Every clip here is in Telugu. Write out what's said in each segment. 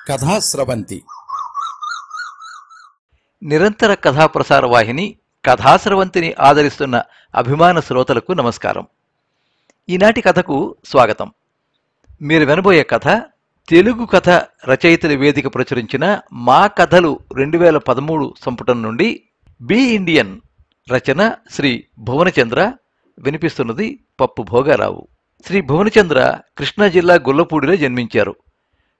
కథాస్రవంతి నిరంతర కథాప్రసార వాహిని కథాస్రవంతిని ఆదరిస్తున్న అభిమాన శ్రోతలకు నమస్కారం. ఈనాటి కథకు స్వాగతం. మీరు వినబోయే కథ తెలుగు కథ రచయితల వేదిక ప్రచురించిన మా కథలు 2013 సంపుటం నుండి బి ఇండియన్, రచన శ్రీ భువనచంద్ర, వినిపిస్తున్నది పప్పు భోగారావు. శ్రీ భువనచంద్ర కృష్ణా జిల్లా గొల్లపూడిలో జన్మించారు.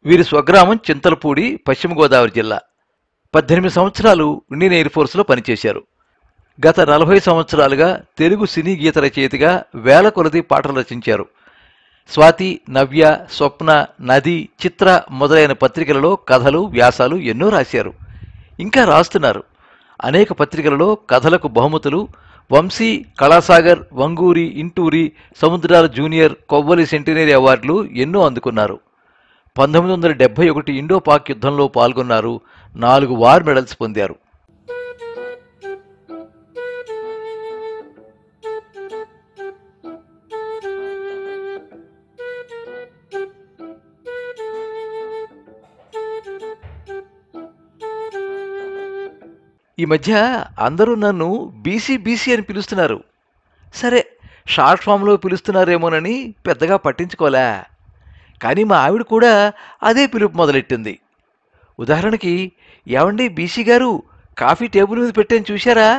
వీరి స్వగ్రామం చింతలపూడి, పశ్చిమ గోదావరి జిల్లా. 18 సంవత్సరాలు ఇండియన్ ఎయిర్ ఫోర్స్లో పనిచేశారు. గత 40 సంవత్సరాలుగా తెలుగు సినీ గీత రచయితగా వేల కొలది పాటలు రచించారు. స్వాతి, నవ్య, స్వప్న, నది, చిత్ర మొదలైన పత్రికలలో కథలు, వ్యాసాలు ఎన్నో రాశారు. ఇంకా రాస్తున్నారు. అనేక పత్రికలలో కథలకు బహుమతులు, వంశీ, కళాసాగర్, వంగూరి, ఇంటూరి, సముద్రాల జూనియర్, కొవ్వలి సెంటినరీ అవార్డులు ఎన్నో అందుకున్నారు. 1971 ఇండో పాక్ యుద్ధంలో పాల్గొన్నారు. 4 వార్ మెడల్స్ పొందారు. ఈ మధ్య అందరూ నన్ను బీసీ బీసీ అని పిలుస్తున్నారు. సరే, షార్ట్ ఫామ్లో పిలుస్తున్నారేమోనని పెద్దగా పట్టించుకోలే. కానీ మా ఆవిడ కూడా అదే పిలుపు మొదలెట్టింది. ఉదాహరణకి, ఏమండి బీసీ గారు, కాఫీ టేబుల్ మీద పెట్టాను చూశారా?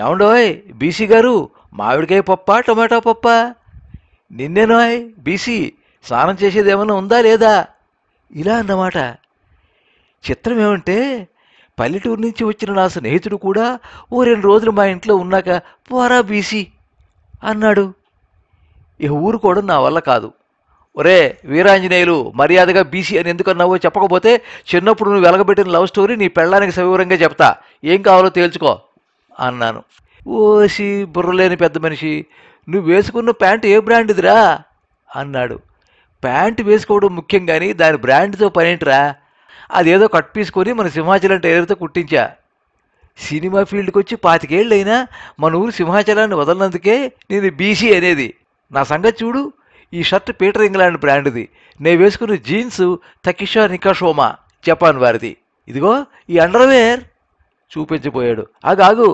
ఏమండోయ్ బీసీ గారు, మామిడికాయ పప్ప, టొమాటో పప్ప? నిన్నేనోయ్ బీసీ, స్నానం చేసేది ఏమన్నా ఉందా లేదా? ఇలా అన్నమాట. చిత్రం ఏమంటే, పల్లెటూరు నుంచి వచ్చిన నా స్నేహితుడు కూడా ఓ 2 రోజులు మా ఇంట్లో ఉన్నాక పోరా బీసీ అన్నాడు. ఇక ఊరుకోవడం నా వల్ల కాదు. ఒరే వీరాంజనేయులు, మర్యాదగా బీసీ అని ఎందుకన్నావో చెప్పకపోతే చిన్నప్పుడు నువ్వు వెలగబెట్టిన లవ్ స్టోరీ నీ పెళ్ళానికి సవివరంగా చెప్తా, ఏం కావాలో తేల్చుకో అన్నాను. ఓసి బుర్రలేని పెద్ద మనిషి, నువ్వు వేసుకున్న ప్యాంటు ఏ బ్రాండ్దిరా అన్నాడు. ప్యాంటు వేసుకోవడం ముఖ్యం కానీ దాని బ్రాండ్తో పనేంటిరా? అదేదో కట్ పీసుకొని మన సింహాచలం టైలర్తో కుట్టించా. సినిమా ఫీల్డ్కి వచ్చి 25 ఏళ్ళైనా మన ఊరు సింహాచలాన్ని వదలనందుకే నేను బీసీ అనేది. నా సంగతి చూడు, ఈ షర్ట్ పీటర్ ఇంగ్లాండ్ బ్రాండ్ది, నేను వేసుకున్న జీన్స్ తకిషా నికాషోమా జపాన్ వారిది. ఇదిగో ఈ అండర్వేర్ చూపించబోయాడు. ఆగాగు,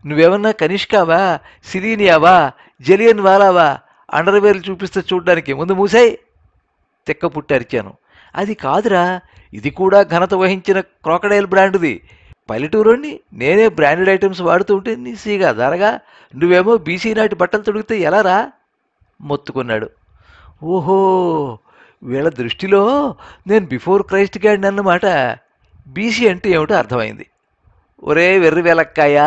నువ్వేమన్నా కనిష్కావా, సిలీనియావా, జలియన్ వాలావా? అండర్వేర్లు చూపిస్తే చూడ్డానికి ముందు మూసాయి. తెక్క పుట్టరిచాను. అది కాదురా, ఇది కూడా ఘనత వహించిన క్రోకడైల్ బ్రాండ్ది. పల్లెటూరుని నేనే బ్రాండెడ్ ఐటమ్స్ వాడుతూ ఉంటే నీసీగా ధరగా, నువ్వేమో బీసీ నాటి బట్టలు తొడిగితే ఎలా రా? మొత్తుకున్నాడు. ఓహో, వీళ్ళ దృష్టిలో నేను బిఫోర్ క్రైస్ట్ గాడిని అన్నమాట. బీసీ అంటే ఏమిటో అర్థమైంది. ఒరే వెర్రి వెలక్కాయ,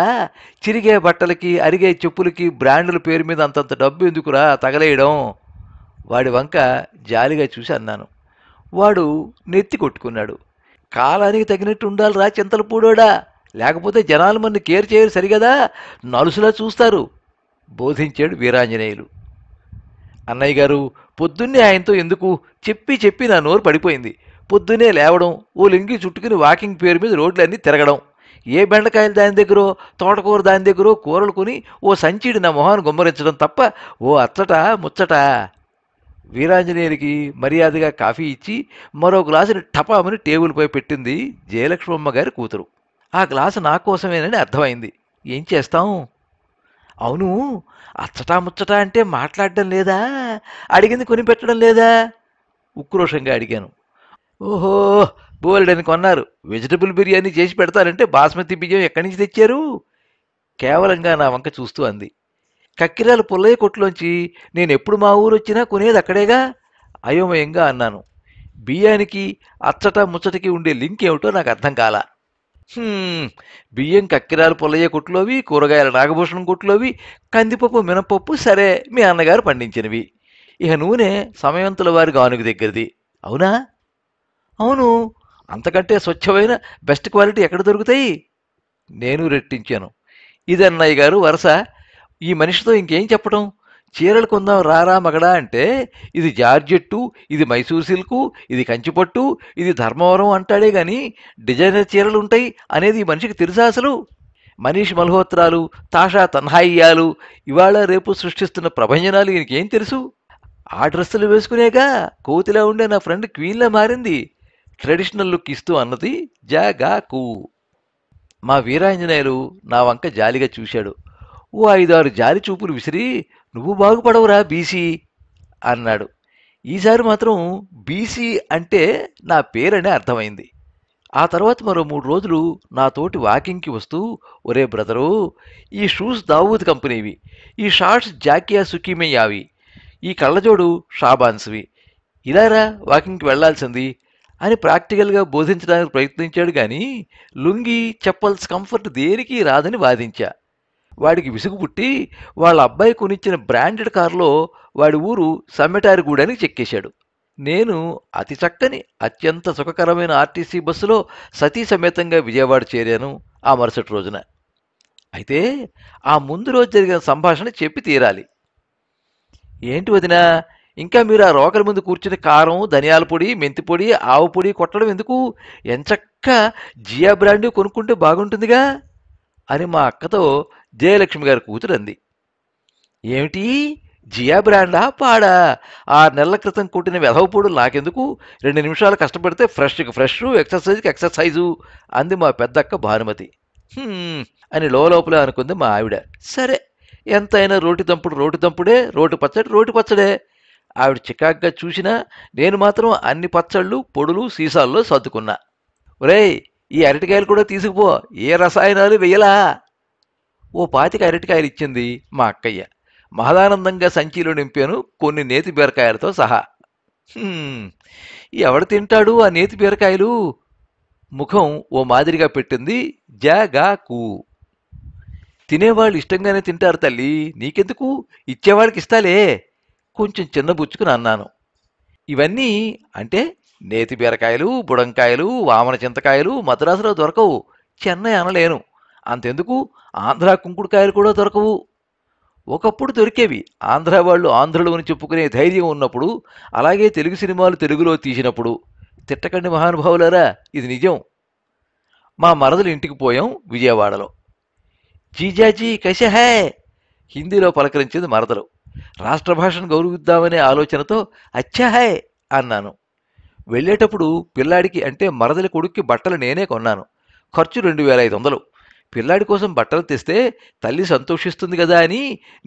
చిరిగే బట్టలకి, అరిగే చెప్పులకి బ్రాండ్ల పేరు మీద అంతంత డబ్బు ఎందుకురా తగలేయడం? వాడి వంక జాలిగా చూసి అన్నాను. వాడు నెత్తి కొట్టుకున్నాడు. కాలానికి తగినట్టు ఉండాలిరా చింతలపూడోడా, లేకపోతే జనాలు మన కేర్ చేయరు సరిగదా, నలుసులా చూస్తారు బోధించాడు వీరాంజనేయులు. అన్నయ్య గారు, పొద్దున్నే ఆయనతో ఎందుకు చెప్పి చెప్పి నా నోరు పడిపోయింది. పొద్దున్నే లేవడం, ఓ లింగి చుట్టుకుని వాకింగ్ పేరు మీద రోడ్లన్నీ తిరగడం, ఏ బెండకాయలు దాని దగ్గరో, తోటకూర దాని దగ్గరో కూరలు కొని ఓ సంచిడి నా మొహాన్ని గుమ్మరించడం తప్ప ఓ అచ్చట ముచ్చట. వీరాంజనేయులకి మర్యాదగా కాఫీ ఇచ్చి మరో గ్లాసుని టపామని టేబుల్పై పెట్టింది జయలక్ష్మమ్మ గారి కూతురు. ఆ గ్లాసు నా కోసమేనని అర్థమైంది. ఏం చేస్తాం? అవును, అచ్చటా ముచ్చట అంటే మాట్లాడడం లేదా, అడిగింది కొని పెట్టడం లేదా? ఉక్రోషంగా అడిగాను. ఓహో, బోలెడని కొన్నారు. వెజిటబుల్ బిర్యానీ చేసి పెడతారంటే బాస్మతి బియ్యం ఎక్కడి నుంచి తెచ్చారు? కేవలంగా నా వంక చూస్తూ అంది. కక్కిరాల పుల్లయ్య కొట్టులోంచి నేనెప్పుడు మా ఊరు వచ్చినా కొనేది అక్కడేగా అయోమయంగా అన్నాను. బియ్యానికి అచ్చట ముచ్చటకి ఉండే లింక్ ఏమిటో నాకు అర్థం కాలా. బియ్యం కక్కిరాల పుల్లయ్య కొట్టులోవి, కూరగాయల నాగభూషణం కొట్టులోవి, కందిపప్పు మినపప్పు సరే మీ అన్నగారు పండించినవి. ఇక నూనె సమయంతుల వారి గానుగ దగ్గరది. అవునా? అవును, అంతకంటే స్వచ్ఛమైన బెస్ట్ క్వాలిటీ ఎక్కడ దొరుకుతాయి? నేను రెట్టించాను. ఇది అన్నయ్య గారు వరుస. ఈ మనిషితో ఇంకేం చెప్పటం? చీరలు కొందాం రారా మగడా అంటే ఇది జార్జెట్టు, ఇది మైసూర్ సిల్కు, ఇది కంచిపట్టు, ఇది ధర్మవరం అంటాడే గాని డిజైనర్ చీరలు ఉంటాయి అనేది ఈ మనిషికి తెలుసా అసలు? మనీష్ మల్హోత్రాలు, తాషా తన్హాయియాలు, ఇవాళ రేపు సృష్టిస్తున్న ప్రభంజనాలు ఈయనకేం తెలుసు? ఆ డ్రెస్సులు వేసుకునేగా కోతిలా ఉండే నా ఫ్రెండ్ క్వీన్లా మారింది. ట్రెడిషనల్ లుక్ ఇస్తూ అన్నది జాగాకు. మా వీరాంజనేయులు నా వంక జాలిగా చూశాడు. ఓ 5-6 జాలి చూపులు విసిరి, నువ్వు బాగుపడవురా బీసీ అన్నాడు. ఈసారి మాత్రం బీసీ అంటే నా పేరనే అర్థమైంది. ఆ తర్వాత మరో 3 రోజులు నాతోటి వాకింగ్కి వస్తూ, ఒరే బ్రదరు, ఈ షూస్ దావూద్ కంపెనీవి, ఈ షార్ట్స్ జాకియా సుకీమయ్యావి, ఈ కళ్ళజోడు షాబాన్స్వి, ఇలారా వాకింగ్కి వెళ్లాల్సింది అని ప్రాక్టికల్గా బోధించడానికి ప్రయత్నించాడు. కానీ లుంగి చెప్పల్స్ కంఫర్ట్ దేనికి రాదని వాదించా. వాడికి విసుగు పుట్టి వాళ్ళ అబ్బాయి కొనిచ్చిన బ్రాండెడ్ కారులో వాడి ఊరు సమ్మెటారిగూడానికి చెక్కేశాడు. నేను అతి చక్కని అత్యంత సుఖకరమైన ఆర్టీసీ బస్సులో సతీ సమేతంగా విజయవాడ చేరాను ఆ మరుసటి రోజున. అయితే ఆ ముందు రోజు జరిగిన సంభాషణ చెప్పి తీరాలి. ఏంటి వదినా, ఇంకా మీరు ఆ రోకల ముందు కూర్చుని కారం, ధనియాల పొడి, మెంతి పొడి, ఆవు పొడి కొట్టడం ఎందుకు? ఎంచక్క జియా బ్రాండ్ కొనుక్కుంటే బాగుంటుందిగా అని మా అక్కతో జయలక్ష్మి గారి కూతురు అంది. ఏమిటి, జియా బ్రాండా పాడా? 6 నెలల క్రితం కొట్టిన వెధవపొడు నాకెందుకు? 2 నిమిషాలు కష్టపడితే ఫ్రెష్కి ఫ్రెష్, ఎక్సర్సైజ్కి ఎక్సర్సైజు అంది మా పెద్దక్క భానుమతి. అని లోపలే అనుకుంది మా ఆవిడ. సరే, ఎంతైనా రోటి తంపుడే, రోటి పచ్చడే. ఆవిడ చికాగ్గా చూసినా నేను మాత్రం అన్ని పచ్చళ్ళు, పొడులు సీసాల్లో సర్దుకున్నా. ఒరేయ్, ఈ అరటికాయలు కూడా తీసుకుపో, ఏ రసాయనాలు వెయ్యలా. ఓ 25 అరటికాయలు ఇచ్చింది మా అక్కయ్య. మహదానందంగా సంచిలో నింపాను, కొన్ని నేతి బీరకాయలతో సహా. ఎవడు తింటాడు ఆ నేతి బీరకాయలు? ముఖం ఓ మాదిరిగా పెట్టింది జాగాకు. తినేవాళ్ళు ఇష్టంగానే తింటారు తల్లి, నీకెందుకు, ఇచ్చేవాళ్ళకి ఇస్తాలే కొంచెం చిన్నబుచ్చుకుని అన్నాను. ఇవన్నీ అంటే నేతి బీరకాయలు, బుడంకాయలు, వామన చింతకాయలు మద్రాసులో దొరకవు, చెన్నై అనలేను. అంతెందుకు, ఆంధ్రా కుంకుడుకాయలు కూడా దొరకవు. ఒకప్పుడు దొరికేవి, ఆంధ్రా వాళ్ళు ఆంధ్రులు అని చెప్పుకునే ధైర్యం ఉన్నప్పుడు, అలాగే తెలుగు సినిమాలు తెలుగులో తీసినప్పుడు. తిట్టకండి మహానుభావులారా, ఇది నిజం. మా మరదలు ఇంటికి పోయాం విజయవాడలో. జీజాజీ కైసే హై హిందీలో పలకరించింది మరదలు. రాష్ట్ర భాషను గౌరవిద్దామనే ఆలోచనతో అచ్చా హై అన్నాను. వెళ్ళేటప్పుడు పిల్లాడికి అంటే మరదలి కొడుక్కి బట్టలు నేనే కొన్నాను. ఖర్చు 2500. పిల్లాడి కోసం బట్టలు తెస్తే తల్లి సంతోషిస్తుంది కదా అని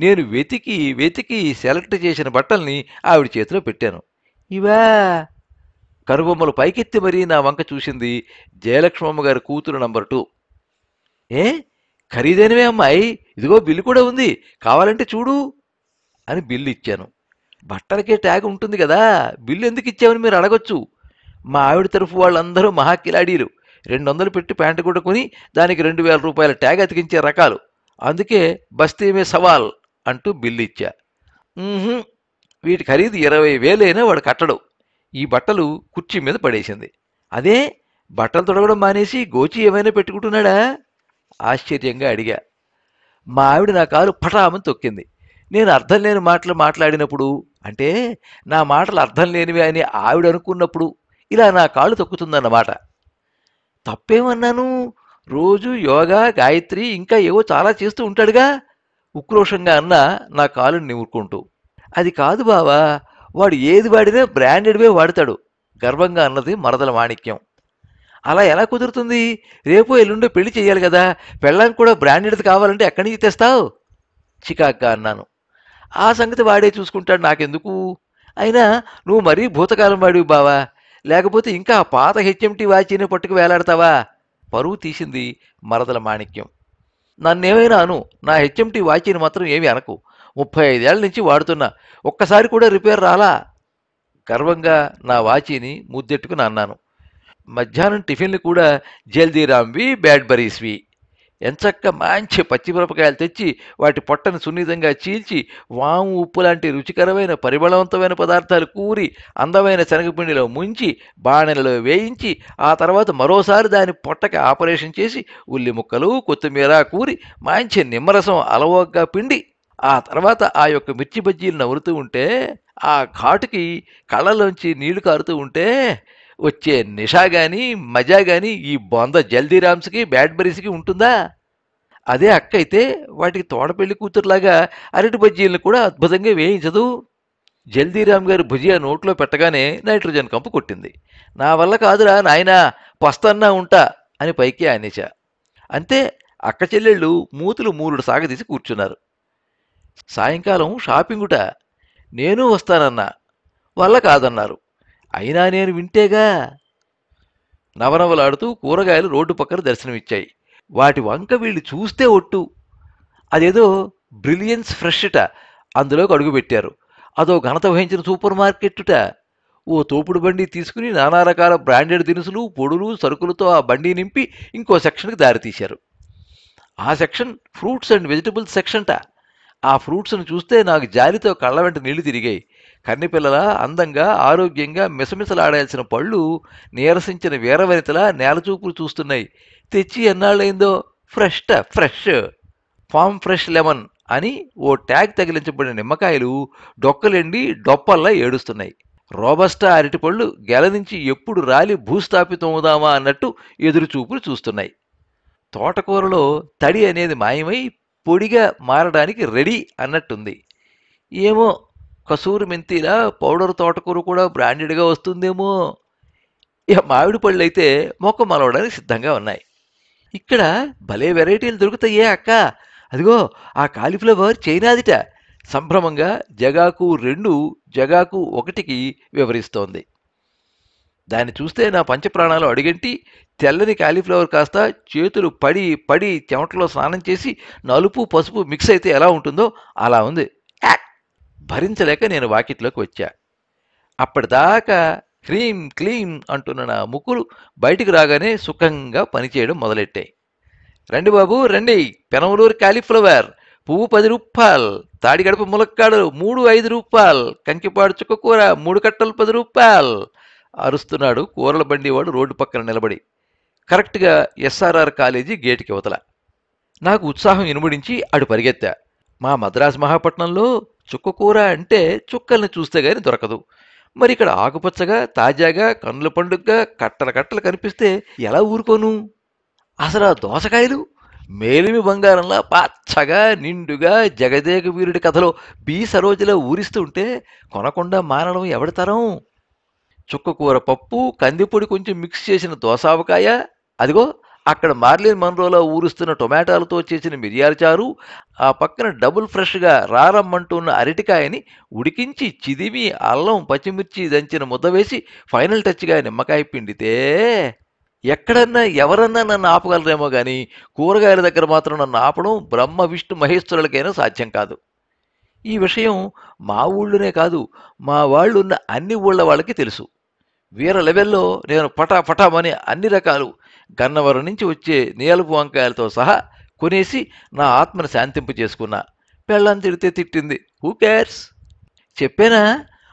నేను వెతికి సెలెక్ట్ చేసిన బట్టల్ని ఆవిడ చేతిలో పెట్టాను. ఇవా? కనుబొమ్మలు పైకెత్తి మరీ నా వంక చూసింది జయలక్ష్మమ్మ గారి కూతురు నంబర్ 2. ఏ ఖరీదైనవే అమ్మాయి, ఇదిగో బిల్లు కూడా ఉంది, కావాలంటే చూడు అని బిల్లు ఇచ్చాను. బట్టలకే ట్యాగ్ ఉంటుంది కదా, బిల్లు ఎందుకు ఇచ్చామని మీరు అడగొచ్చు. మా ఆవిడ తరఫు వాళ్ళందరూ మహాకిలాడీలు. 200 పెట్టి ప్యాంటు కూడా కొని దానికి 2000 రూపాయల ట్యాగ్ అతికించే రకాలు. అందుకే బస్తీమే సవాల్ అంటూ బిల్లు ఇచ్చా. వీటి ఖరీదు 20,000 అయినా వాడు కట్టడు. ఈ బట్టలు కుర్చీ మీద పడేసింది. అదే, బట్టలు తొడగడం మానేసి గోచి ఏమైనా పెట్టుకుంటున్నాడా ఆశ్చర్యంగా అడిగా. మా ఆవిడ నా కాలు పటామని తొక్కింది. నేను అర్థం లేని మాటలు మాట్లాడినప్పుడు, అంటే నా మాటలు అర్థం లేనివి అని ఆవిడ అనుకున్నప్పుడు ఇలా నా కాళ్ళు తొక్కుతుందన్నమాట. తప్పేమన్నాను? రోజు యోగా, గాయత్రి ఇంకా ఏవో చాలా చేస్తూ ఉంటాడుగా ఉక్రోషంగా అన్నా నా కాలుని నివురుకుంటూ. అది కాదు బావా, వాడు ఏది వాడినా బ్రాండెడ్వే వాడతాడు గర్వంగా అన్నది మరదల మాణిక్యం. అలా ఎలా కుదురుతుంది? రేపు ఎల్లుండో పెళ్లి చేయాలి కదా, పెళ్ళానికి కూడా బ్రాండెడ్ది కావాలంటే ఎక్కడి నుంచి తెస్తావు చికాగ్గా అన్నాను. ఆ సంగతి వాడే చూసుకుంటాడు, నాకెందుకు. అయినా నువ్వు మరీ భూతకాలం వాడివి బావా, లేకపోతే ఇంకా ఆ పాత హెచ్ఎంటీ వాచీని పట్టుకు వేలాడతావా? పరువు తీసింది మరదల మాణిక్యం. నన్నేమైనా అను, నా హెచ్ఎంటీ వాచీని మాత్రం ఏమీ అనకు. 35 ఏళ్ల నుంచి వాడుతున్నా, ఒక్కసారి కూడా రిపేర్ రాలా గర్వంగా నా వాచీని ముద్దెట్టుకుని అన్నాను. మధ్యాహ్నం టిఫిన్లు కూడా జల్దీరామ్వి, బ్యాడ్బరీస్వి. ఎంచక్క మంచి పచ్చిమిరపకాయలు తెచ్చి వాటి పొట్టను సున్నితంగా చీల్చి వాము, ఉప్పు లాంటి రుచికరమైన పరిమళవంతమైన పదార్థాలు కూరి అందమైన శనగపిండిలో ముంచి బాణలలో వేయించి ఆ తర్వాత మరోసారి దాని పొట్టకి ఆపరేషన్ చేసి ఉల్లి ముక్కలు, కొత్తిమీర కూరి మంచి నిమ్మరసం అలవోగ్గా పిండి ఆ తర్వాత ఆ యొక్క మిర్చి బజ్జీలు నవ్వుతూ ఉంటే, ఆ ఘాటుకి కళ్ళలోంచి నీళ్లు కారుతూ ఉంటే వచ్చే నిషా గాని మజా గాని ఈ బొంద జల్దీరామ్స్కి, బ్యాడ్బరీస్కి ఉంటుందా? అదే అక్క అయితే వాటికి తోడపెళ్లి కూతురులాగా అరటి బజ్జీలను కూడా అద్భుతంగా వేయించదు. జల్దీరామ్ గారి భుజియా నోట్లో పెట్టగానే నైట్రోజన్ కంపు కొట్టింది. నా వల్ల కాదురా నాయనా, పస్తన్నా ఉంటా అని పైకి ఆనేశా. అంతే, అక్క చెల్లెళ్ళు మూతులు మూలుడు సాగదీసి కూర్చున్నారు. సాయంకాలం షాపింగుట. నేనూ వస్తానన్నా. వల్ల కాదన్నారు. అయినా నేను వింటేగా. నవనవలాడుతూ కూరగాయలు రోడ్డు పక్కన దర్శనమిచ్చాయి. వాటి వంక వీళ్ళు చూస్తే ఒట్టు. అదేదో బ్రిలియన్స్ ఫ్రెష్ట. అందులోకి అడుగుపెట్టారు. అదో ఘనత వహించిన సూపర్ మార్కెట్టుట. ఓ తోపుడు బండి తీసుకుని నానా రకాల బ్రాండెడ్ దినుసులు, పొడులు, సరుకులతో ఆ బండి నింపి ఇంకో సెక్షన్కి దారితీశారు. ఆ సెక్షన్ ఫ్రూట్స్ అండ్ వెజిటబుల్స్ సెక్షన్ట. ఆ ఫ్రూట్స్ను చూస్తే నాకు జాలితో కళ్ళ వెంట నీళ్లు తిరిగాయి. కన్నెపిల్లల అందంగా, ఆరోగ్యంగా మిసమిసలాడాల్సిన పళ్ళు నీరసించిన వీరవనితలా నేలచూపులు చూస్తున్నాయి. తెచ్చి ఎన్నాళ్ళైందో. ఫ్రెష్ ఫామ్ ఫ్రెష్ లెమన్ అని ఓ ట్యాగ్ తగిలించబడిన నిమ్మకాయలు డొక్కలెండి డొప్పల్లా ఏడుస్తున్నాయి. రోబస్టా అరటిపళ్ళు గెల నుంచి ఎప్పుడు రాలి భూస్థాపితమవుదామా అన్నట్టు ఎదురుచూపులు చూస్తున్నాయి. తోటకూరలో తడి అనేది మాయమై పొడిగా మారడానికి రెడీ అన్నట్టుంది. ఏమో, కసూరి మెంతిలా పౌడర్ తోటకూర కూడా బ్రాండెడ్గా వస్తుందేమో. ఇక మామిడి పళ్ళు అయితే మొక్క మలవడానికి సిద్ధంగా ఉన్నాయి. ఇక్కడ భలే వెరైటీలు దొరుకుతాయే అక్క. అదిగో ఆ కాలీఫ్లవర్ చైనాదిట. సంభ్రమంగా జగాకు 2, జగాకు 1కి వివరిస్తోంది. దాన్ని చూస్తే నా పంచప్రాణాలు అడుగంటి తెల్లని కాలీఫ్లవర్ కాస్త చేతులు పడి పడి చెమటలో స్నానం చేసి నలుపు పసుపు మిక్స్ అయితే ఎలా ఉంటుందో అలా ఉంది. యాక్! భరించలేక నేను వాకిట్లోకి వచ్చా. అప్పటిదాకా క్లీం క్లీం అంటున్న నా ముక్కులు బయటికి రాగానే సుఖంగా పనిచేయడం మొదలెట్టాయి. రండి బాబు రండి, పెనమలూరు కాలీఫ్లవర్ పువ్వు 10 రూపాయలు, తాడిగడప ములక్కాడలు 3 5 రూపాయలు, కంకిపాడు చుక్కకూర 3 కట్టలు 10 రూపాయలు అరుస్తున్నాడు కూరల బండివాడు రోడ్డు పక్కన నిలబడి. కరెక్ట్గా ఎస్ఆర్ఆర్ కాలేజీ గేటుకి అవతల. నాకు ఉత్సాహం ఇనుముడించి అటు పరిగెత్తా. మా మద్రాసు మహాపట్నంలో చుక్కకూర అంటే చుక్కల్ని చూస్తే గాని దొరకదు. మరి ఇక్కడ ఆకుపచ్చగా తాజాగా కన్నుల పండుగగా కట్టల కట్టలు కనిపిస్తే ఎలా ఊరుకోను? అసలు ఆ దోసకాయలు మేలిమి బంగారంలా పచ్చగా నిండుగా జగదేక వీరుడి కథలో బి సరోజలా ఊరిస్తుంటే కొనకుండా మానడం ఎవడతరం? చుక్కకూర పప్పు, కందిపొడి కొంచెం మిక్స్ చేసిన దోసావకాయ, అదిగో అక్కడ మార్లిన్ మన్రోలా ఊరుస్తున్న టొమాటాలతో చేసిన మిరియాల చారు, ఆ పక్కన డబుల్ ఫ్రెష్గా రారమ్మంటున్న అరటికాయని ఉడికించి చిదిమి అల్లం పచ్చిమిర్చి దంచిన ముద్ద వేసి ఫైనల్ టచ్గా నిమ్మకాయ పిండితే ఎక్కడన్నా ఎవరన్నా నన్ను ఆపగలరేమో కానీ కూరగాయల దగ్గర మాత్రం నన్ను ఆపడం బ్రహ్మ విష్ణు మహేశ్వరులకైనా సాధ్యం కాదు. ఈ విషయం మా ఊళ్ళోనే కాదు, మా వాళ్ళున్న అన్ని ఊళ్ళ వాళ్ళకి తెలుసు. వీర లెవెల్లో నేను పటాపటామని అన్ని రకాలు గన్నవరం నుంచి వచ్చే నీలపు వంకాయలతో సహా కొనేసి నా ఆత్మను శాంతింపు చేసుకున్నా. పెళ్ళాన్ని తిడితే తిట్టింది, హూ కేర్స్? చెప్పానా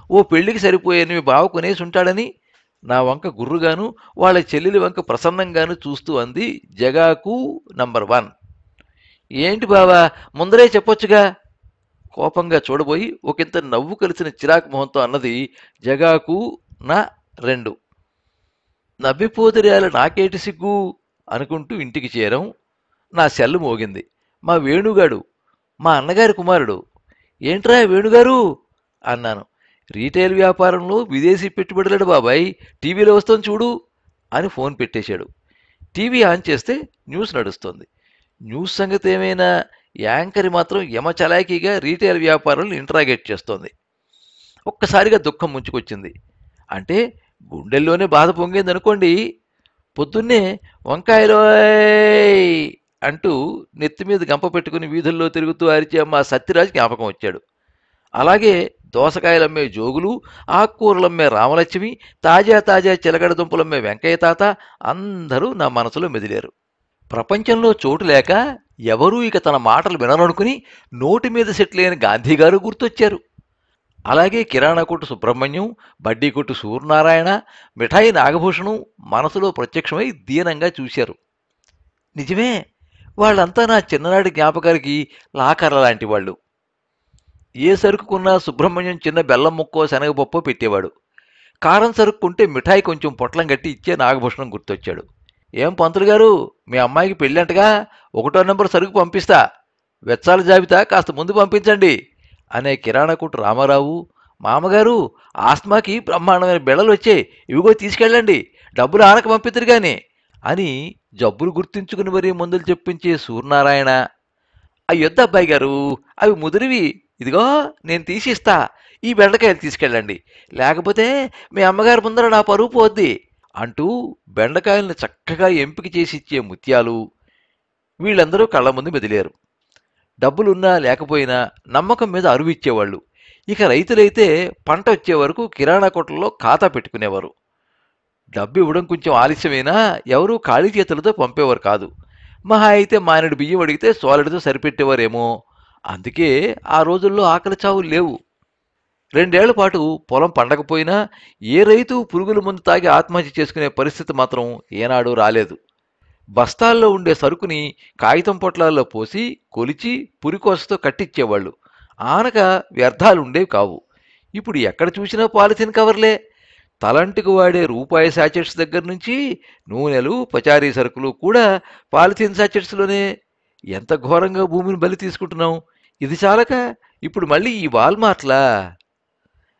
ఓ పెళ్లికి సరిపోయేది మీ బావ కొనేసి ఉంటాడని? నా వంక గుర్రుగాను వాళ్ళ చెల్లెలి వంక ప్రసన్నంగాను చూస్తూ అంది జగాకు నంబర్ 1. ఏంటి బావా, ముందరే చెప్పొచ్చుగా? కోపంగా చూడబోయి ఒకంత నవ్వు కలిసిన చిరాకు మొహంతో అన్నది జగాకు నా 2. నవ్విపోదిరేయాల నాకేటి సిగ్గు అనుకుంటూ ఇంటికి చేరాం. నా సెల్లు మోగింది. మా వేణుగాడు, మా అన్నగారి కుమారుడు. ఏంట్రా వేణుగారు అన్నాను. రీటైల్ వ్యాపారంలో విదేశీ పెట్టుబడులాడు బాబాయ్, టీవీలో వస్తుంది చూడు అని ఫోన్ పెట్టేశాడు. టీవీ ఆన్ చేస్తే న్యూస్ నడుస్తోంది. న్యూస్ సంగతి ఏమైనా, యాంకరి మాత్రం యమచలాకీగా రీటైల్ వ్యాపారాలను ఇంట్రాగేట్ చేస్తోంది. ఒక్కసారిగా దుఃఖం ముంచుకొచ్చింది. అంటే గుండెల్లోనే బాధ పొంగిందనుకోండి. పొద్దున్నే వంకాయలోయ్ అంటూ నెత్తిమీద గంప పెట్టుకుని వీధుల్లో తిరుగుతూ అరిచే అమ్మ సత్యరాజ్ జ్ఞాపకం వచ్చాడు. అలాగే దోసకాయలమ్మే జోగులు, ఆకుకూరలమ్మే రామలక్ష్మి, తాజా తాజా చిలకడ దుంపలమ్మే వెంకయ్య తాత అందరూ నా మనసులో మెదిలేరు. ప్రపంచంలో చోటు లేక ఎవరూ ఇక తన మాటలు వినరనుకుని నోటి మీద సెట్లైన గాంధీగారు గుర్తొచ్చారు. అలాగే కిరాణా కొట్టు సుబ్రహ్మణ్యం, బడ్డీ కొట్టు సూర్యనారాయణ, మిఠాయి నాగభూషణం మనసులో ప్రత్యక్షమై దీనంగా చూశారు. నిజమే, వాళ్ళంతా నా చిన్ననాటి జ్ఞాపకానికి లాకర్ల లాంటి వాళ్ళు. ఏ సరుకుకున్నా సుబ్రహ్మణ్యం చిన్న బెల్లం ముక్కో శనగపప్పో పెట్టేవాడు. కారం సరుక్కుంటే మిఠాయి కొంచెం పొట్లం గట్టి ఇచ్చే నాగభూషణం గుర్తొచ్చాడు. ఏం పంతులు గారు, మీ అమ్మాయికి పెళ్ళంటగా, 1వ నెంబర్ సరుకు పంపిస్తా, వెచ్చాల జాబితా కాస్త ముందు పంపించండి అనే కిరాణా కొట్టు రామారావు, మామగారు, ఆస్మాకి బ్రహ్మాండమైన బిళ్ళలు వచ్చాయి, ఇవిగో తీసుకెళ్ళండి, డబ్బులు ఆనక పంపిద్దరు గాని అని జబ్బులు గుర్తించుకుని మరీ మందులు చెప్పించే సూర్యనారాయణ, అయ్యొద్దు అబ్బాయి గారు, అవి ముదిరివి, ఇదిగో నేను తీసిస్తా, ఈ బెండకాయలు తీసుకెళ్ళండి, లేకపోతే మీ అమ్మగారి ముందర నా పరువు పోద్ది అంటూ బెండకాయలను చక్కగా ఎంపిక చేసి ఇచ్చే ముత్యాలు వీళ్ళందరూ కళ్ళ ముందు మెదిలేరు. డబ్బులున్నా లేకపోయినా నమ్మకం మీద అరువు ఇచ్చేవాళ్ళు. ఇక రైతులైతే పంట వచ్చే వరకు కిరాణా కొట్లలో ఖాతా పెట్టుకునేవారు. డబ్బు ఇవ్వడం కొంచెం ఆలస్యమైనా ఎవరూ ఖాళీ చేతులతో పంపేవారు కాదు. మహా అయితే మానేడు బియ్యం అడిగితే సోలడితో సరిపెట్టేవారేమో. అందుకే ఆ రోజుల్లో ఆకలి చావులు లేవు. 2 ఏళ్ల పాటు పొలం పండకపోయినా ఏ రైతు పురుగుల మందు తాగి ఆత్మహత్య చేసుకునే పరిస్థితి మాత్రం ఏనాడూ రాలేదు. బస్తాల్లో ఉండే సరుకుని కాగితం పొట్లాల్లో పోసి కొలిచి పురికోసతో కట్టించేవాళ్ళు. ఆనక వ్యర్థాలుండేవి కావు. ఇప్పుడు ఎక్కడ చూసినా పాలిథిన్ కవర్లే. తలంటికి వాడే రూపాయి శాచెట్స్ దగ్గర నుంచి నూనెలు, పచారీ సరుకులు కూడా పాలిథిన్ శాచెట్స్లోనే. ఎంత ఘోరంగా భూమిని బలి తీసుకుంటున్నాం. ఇది చాలక ఇప్పుడు మళ్ళీ ఈ వాల్మార్ట్లా.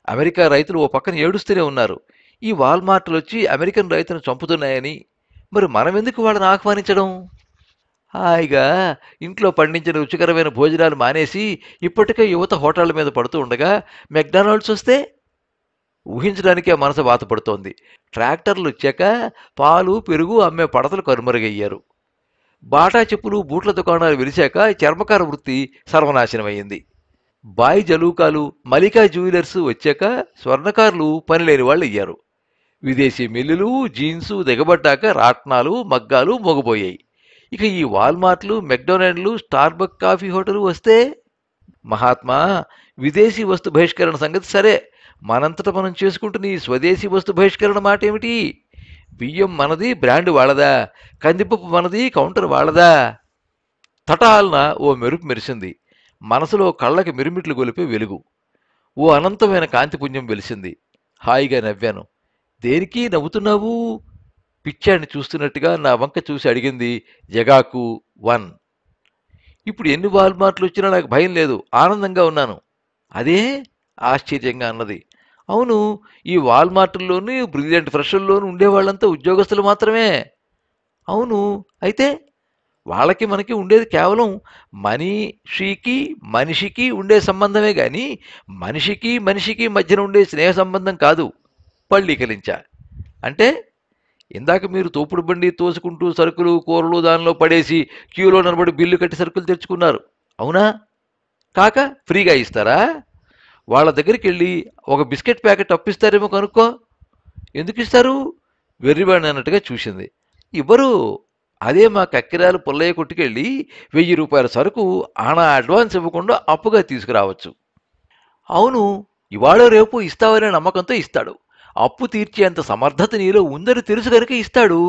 అమెరికా రైతులు ఓ పక్కన ఏడుస్తూనే ఉన్నారు. ఈ వాల్మార్ట్లు వచ్చి అమెరికన్ రైతును చంపుతున్నాయని. మరి మనమెందుకు వాళ్ళని ఆహ్వానించడం? హాయిగా ఇంట్లో పండించిన రుచికరమైన భోజనాలు మానేసి ఇప్పటికే యువత హోటళ్ల మీద పడుతూ ఉండగా మెక్డానల్డ్స్ వస్తే ఊహించడానికే మనసు బాధపడుతోంది. ట్రాక్టర్లు వచ్చాక పాలు, పెరుగు అమ్మే పడతలు కనుమరుగయ్యారు. బాటా చెప్పులు, బూట్ల దుకాణాలు వెలిశాక చర్మకార వృత్తి సర్వనాశనమైంది. బాయ్ జలూకాలు, మలికా జ్యువెలర్స్ వచ్చాక స్వర్ణకారులు పనిలేని వాళ్ళు అయ్యారు. విదేశీ మిల్లులు, జీన్సు దిగబడ్డాక రాట్నాలు, మగ్గాలు మోగబోయాయి. ఇక ఈ వాల్మార్ట్లు, మెక్డొనాల్డ్లు, స్టార్బక్ కాఫీ హోటలు వస్తే మహాత్మా, విదేశీ వస్తు బహిష్కరణ సంగతి సరే, మనంతట మనం చేసుకుంటున్న ఈ స్వదేశీ వస్తు బహిష్కరణ మాట ఏమిటి? బియ్యం మనది, బ్రాండ్ వాళ్ళదా? కందిపప్పు మనది, కౌంటర్ వాళ్ళదా? తటాల్న ఓ మెరుపు మెరిసింది. మనసులో కళ్ళకి మిరుమిట్లు గొలిపే వెలుగు. ఓ అనంతమైన కాంతిపుంజం వెలిసింది. హాయిగా నవ్వాను. దేనికి నవ్వుతున్నావు? పిచ్చాడిని చూస్తున్నట్టుగా నా వంక చూసి అడిగింది జగాకు 1. ఇప్పుడు ఎన్ని వాల్మార్ట్లు వచ్చినా నాకు భయం లేదు, ఆనందంగా ఉన్నాను. అదే ఆశ్చర్యంగా అన్నది. అవును, ఈ వాల్మార్టుల్లోనూ బ్రిలియంట్ ఫ్రెషర్లోనూ ఉండేవాళ్ళంతా ఉద్యోగస్తులు మాత్రమే. అవును, అయితే వాళ్ళకి మనకి ఉండేది కేవలం మనిషికి మనిషికి ఉండే సంబంధమే గాని మనిషికి మనిషికి మధ్యన ఉండే స్నేహ సంబంధం కాదు. పళ్ళీకలించా. అంటే ఇందాక మీరు తోపుడు బండి తోసుకుంటూ సరుకులు, కూరలు దానిలో పడేసి క్యూలో నిలబడి బిల్లు కట్టి సరుకులు తెచ్చుకున్నారు, అవునా? కాక ఫ్రీగా ఇస్తారా? వాళ్ళ దగ్గరికి వెళ్ళి ఒక బిస్కెట్ ప్యాకెట్ అప్పిస్తారేమో కనుక్కో. ఎందుకు ఇస్తారు? వెర్రివాడిని అన్నట్టుగా చూసింది. ఇవ్వరు. అదే మా కక్కిరాలు పుల్లయ్య కొట్టుకెళ్ళి 1000 రూపాయల సరుకు ఆనా అడ్వాన్స్ ఇవ్వకుండా అప్పుగా తీసుకురావచ్చు. అవును, ఇవాళ రేపు ఇస్తావనే నమ్మకంతో ఇస్తాడు. అప్పు తీర్చేంత సమర్థత నీలో ఉందని తెలుసు కనుక ఇస్తాడు.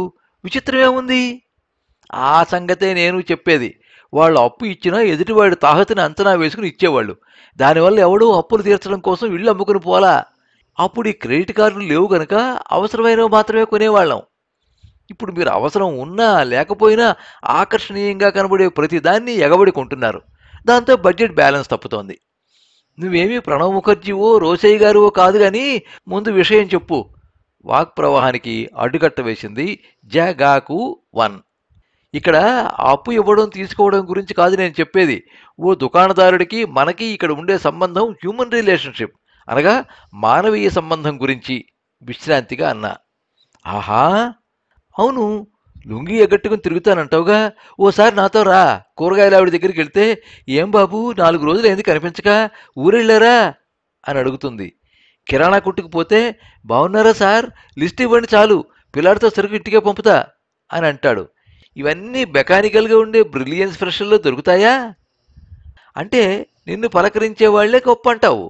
విచిత్రమేముంది? ఆ సంగతే నేను చెప్పేది. వాళ్ళు అప్పు ఇచ్చినా ఎదుటివాడి తాహతని అంచనా వేసుకుని ఇచ్చేవాళ్ళు. దానివల్ల ఎవడో అప్పులు తీర్చడం కోసం ఇళ్ళు అమ్ముకుని పోలా. అప్పుడు ఈ క్రెడిట్ కార్డులు లేవు గనక అవసరమైనవి మాత్రమే కొనేవాళ్ళం. ఇప్పుడు మీరు అవసరం ఉన్నా లేకపోయినా ఆకర్షణీయంగా కనబడే ప్రతిదాన్ని ఎగబడి కొంటున్నారు. దాంతో బడ్జెట్ బ్యాలెన్స్ తప్పుతోంది. నువ్వేమీ ప్రణవ్ ముఖర్జీవో, రోసయ్య గారువో కాదు గాని ముందు విషయం చెప్పు. వాక్ ప్రవాహానికి అడ్డుకట్ట వేసింది జగాకు 1. ఇక్కడ అప్పు ఇవ్వడం తీసుకోవడం గురించి కాదు నేను చెప్పేది. ఓ దుకాణదారుడికి మనకి ఇక్కడ ఉండే సంబంధం హ్యూమన్ రిలేషన్షిప్, అనగా మానవీయ సంబంధం గురించి విశ్రాంతిగా అన్నా. ఆహా, అవును, లుంగీ ఎగట్టుకుని తిరుగుతానంటావుగా, ఓసారి నాతో రా. కూరగాయల ఆవిడ దగ్గరికి వెళ్తే ఏం బాబు 4 రోజులైంది కనిపించక, ఊరెళ్ళారా అని అడుగుతుంది. కిరాణా కొట్టుకు పోతే బాగున్నారా సార్, లిస్ట్ ఇవ్వండి చాలు, పిల్లాడితో సరుకు ఇంటికే పంపుతా అని అంటాడు. ఇవన్నీ మెకానికల్గా ఉండే బ్రిలియన్స్ ఫ్రెషర్లో దొరుకుతాయా? అంటే నిన్ను పలకరించే వాళ్లే గొప్ప అంటావు.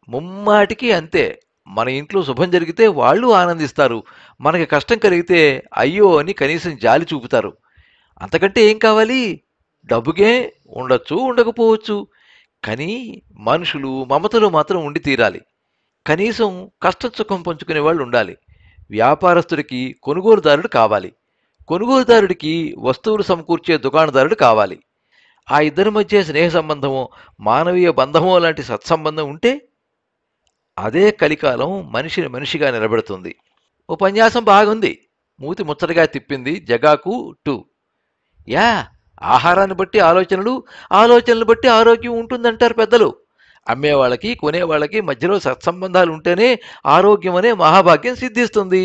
ముమ్మాటికి అంతే. మన ఇంట్లో శుభం జరిగితే వాళ్ళు ఆనందిస్తారు. మనకి కష్టం కలిగితే అయ్యో అని కనీసం జాలి చూపుతారు. అంతకంటే ఏం కావాలి? డబ్బుకే ఉండొచ్చు, ఉండకపోవచ్చు. కానీ మనుషులు మమతలు మాత్రం ఉండి తీరాలి. కనీసం కష్టం సుఖం పంచుకునే వాళ్ళు ఉండాలి. వ్యాపారస్తుడికి కొనుగోలుదారుడు కావాలి. కొనుగోలుదారుడికి వస్తువులు సమకూర్చే దుకాణదారుడు కావాలి. ఆ ఇద్దరి మధ్య స్నేహ సంబంధమో మానవీయ బంధమో లాంటి సత్సంబంధం ఉంటే అదే కలికాలం మనిషిని మనిషిగా నిలబెడుతుంది. ఉపన్యాసం బాగుంది. మూతి ముచ్చటగా తిప్పింది జగాకు 2. యా, ఆహారాన్ని బట్టి ఆలోచనలు, ఆలోచనలు బట్టి ఆరోగ్యం ఉంటుందంటారు పెద్దలు. అమ్మేవాళ్ళకి కొనేవాళ్ళకి మధ్యలో సత్సంబంధాలు ఉంటేనే ఆరోగ్యం అనే మహాభాగ్యం సిద్ధిస్తుంది.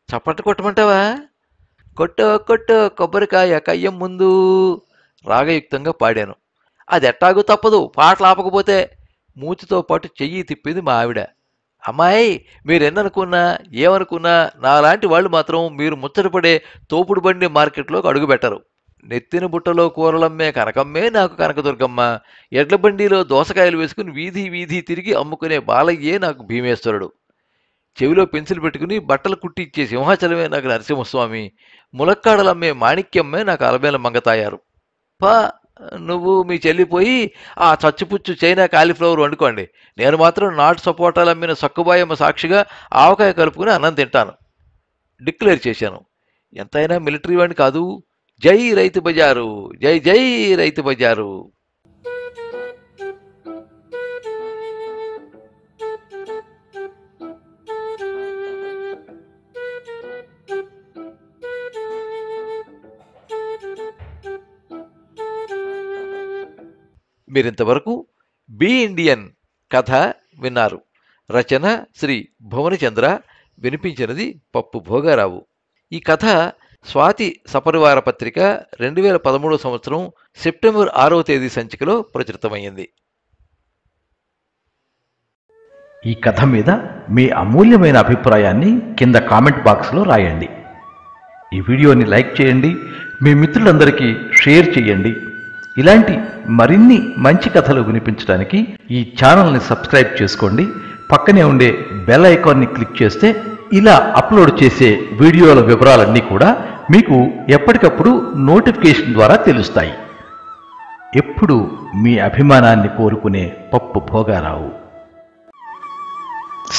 చప్పట్లు కొట్టమంటావా? కొట్టో కొట్టో కొబ్బరికాయ కయ్యం ముందు రాగయుక్తంగా పాడాను. అది ఎట్టాగూ తప్పదు, పాటలు ఆపకపోతే. మూతితో పాటు చెయ్యి తిప్పింది మా ఆవిడ. అమ్మాయి, మీరెన్ననుకున్నా ఏమనుకున్నా నాలాంటి వాళ్ళు మాత్రం మీరు ముచ్చటపడే తోపుడు బండి మార్కెట్లోకి అడుగుపెట్టరు. నెత్తిన బుట్టలో కూరలమ్మే కనకమ్మే నాకు కనకదుర్గమ్మ, ఎడ్ల బండిలో దోసకాయలు వేసుకుని వీధి వీధి తిరిగి అమ్ముకునే బాలయ్యే నాకు భీమేశ్వరుడు, చెవిలో పెన్సిల్ పెట్టుకుని బట్టలు కుట్టిచ్చే సింహాచలమే నాకు నరసింహస్వామి, ములక్కాడలమ్మే మాణిక్యమ్మే నాకు అలమేల మంగతాయారు. పా, నువ్వు మీ చెల్లిపోయి ఆ చచ్చుపుచ్చు చైనా కాలీఫ్లవర్ వండుకోండి. నేను మాత్రం నాటు సపోటాలు అమ్మిన సక్కుబాయమ్మ సాక్షిగా ఆవకాయ కలుపుకుని అన్నం తింటాను. డిక్లేర్ చేశాను. ఎంతైనా మిలిటరీ వాడిని కాదు. జై రైతు బజారు, జై జై రైతు బజారు. మీరింతవరకు బి ఇండియన్ కథ విన్నారు. రచన శ్రీ భువనచంద్ర, వినిపించినది పప్పు భోగారావు. ఈ కథ స్వాతి సపరివార పత్రిక 2013 సంవత్సరం సెప్టెంబర్ 6వ తేదీ సంచికలో ప్రచురితమైంది. ఈ కథ మీద మీ అమూల్యమైన అభిప్రాయాన్ని కింద కామెంట్ బాక్స్లో రాయండి. ఈ వీడియోని లైక్ చేయండి, మీ మిత్రులందరికీ షేర్ చేయండి. ఇలాంటి మరిన్ని మంచి కథలు వినిపించడానికి ఈ ఛానల్ని సబ్స్క్రైబ్ చేసుకోండి. పక్కనే ఉండే బెల్ ఐకాన్ని క్లిక్ చేస్తే ఇలా అప్లోడ్ చేసే వీడియోల వివరాలన్నీ కూడా మీకు ఎప్పటికప్పుడు నోటిఫికేషన్ ద్వారా తెలుస్తాయి. ఎప్పుడు మీ అభిమానాన్ని కోరుకునే పప్పు భోగారావు.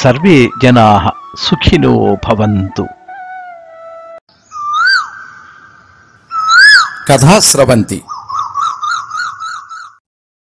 సర్వే జనాః సుఖినో భవంతు. కథా స్రవంతి.